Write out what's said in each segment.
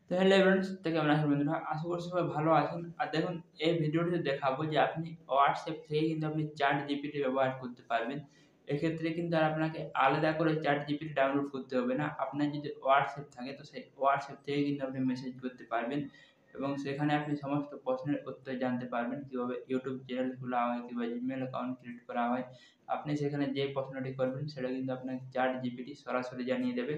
তো hello everyone, তো কেমন আছেন বন্ধুরা? আশা করি সবাই ভালো আছেন। আর দেখুন, এই ভিডিওটিতে দেখাবো যে আপনি WhatsApp থেকে কিন্তু আপনি ChatGPT ব্যবহার করতে পারবেন। এক্ষেত্রে কিন্তু আর আপনাকে আলাদা করে ChatGPT ডাউনলোড করতে হবে না। আপনার যদি WhatsApp থাকে তো সেই WhatsApp থেকে কিন্তু আপনি মেসেজ করতে পারবেন এবং সেখানে আপনি সমস্ত প্রশ্নের উত্তর জানতে পারবেন। কিভাবে YouTube চ্যানেল খোলা হয়, কিভাবে Gmail অ্যাকাউন্ট ক্রিয়েট করা হয়। আপনি সেখানে যে প্রশ্নটি করবেন সেটা কিন্তু আপনাকে ChatGPT সরাসরি জানিয়ে দেবে।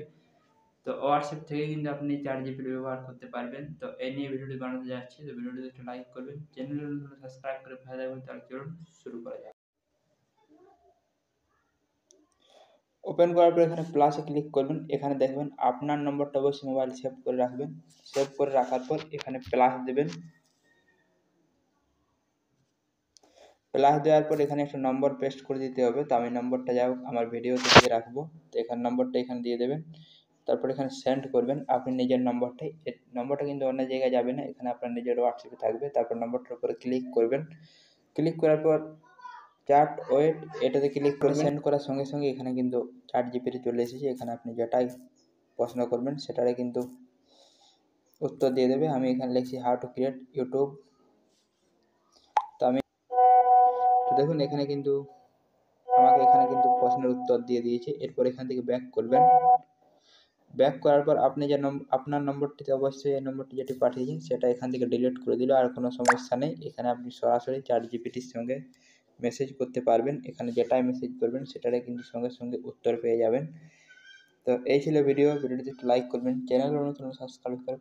তো WhatsApp থেকে কিন্তু আপনি ChatGPT ব্যবহার করতে পারবেন। তো এই নিয়ে ভিডিওটি বানাতে যাচ্ছি। তো ভিডিওটিতে একটা লাইক করবেন। চ্যানেলে নতুন হলে সাবস্ক্রাইব করে পাশে থাকবেন। তাহলে চলুন শুরু করা যাক। ওপেন করার পর এখানে প্লাসে ক্লিক করবেন। এখানে দেখবেন আপনার নম্বরটা অবশ্যই মোবাইলে সেভ করে রাখবেন। সেভ করে রাখার পর এখানে প্লাস দেবেন। প্লাস দেওয়ার পর এখানে একটা নম্বর পেস্ট করে দিতে হবে। তো আমি নম্বরটা যাই হোক আমার ভিডিওতে দিয়ে রাখবো। তো এখানে নম্বরটা এখানে দিয়ে দেবেন। তারপর এখানে সেন্ড করবেন আপনি নিজের নম্বরটাই। নম্বরটা কিন্তু অন্য জায়গায় যাবে না, এখানে আপনার নিজের হোয়াটসঅ্যাপে থাকবে। তারপর নম্বরটার উপরে ক্লিক করবেন। ক্লিক করার পর চ্যাট ওয়েট এটাতে ক্লিক করে সেন্ড করার সঙ্গে সঙ্গে এখানে কিন্তু ChatGPT চলে এসেছে। এখানে আপনি যেটাই প্রশ্ন করবেন সেটারই কিন্তু উত্তর দিয়ে দেবে। আমি এখানে লিখছি হাউ টু ক্রিয়েট ইউটিউব। তো দেখুন এখানে কিন্তু আমাকে এখানে কিন্তু প্রশ্নের উত্তর দিয়ে দিয়েছে। এরপর এখান থেকে ব্যাক করবেন। ব্যাক করার পর আপনি যে আপনার নম্বরটিতে অবশ্যই এই নম্বরটি যেটি পাঠিয়েছেন সেটা এখান থেকে ডিলিট করে দিলে আর কোনো সমস্যা নেই। এখানে আপনি সরাসরি ChatGPTর সঙ্গে মেসেজ করতে পারবেন। এখানে যেটাই মেসেজ করবেন সেটারই কিন্তু সঙ্গে সঙ্গে উত্তর পেয়ে যাবেন। তো এই ছিল ভিডিওটিতে একটু লাইক করবেন, চ্যানেলে নতুন সাবস্ক্রাইব করে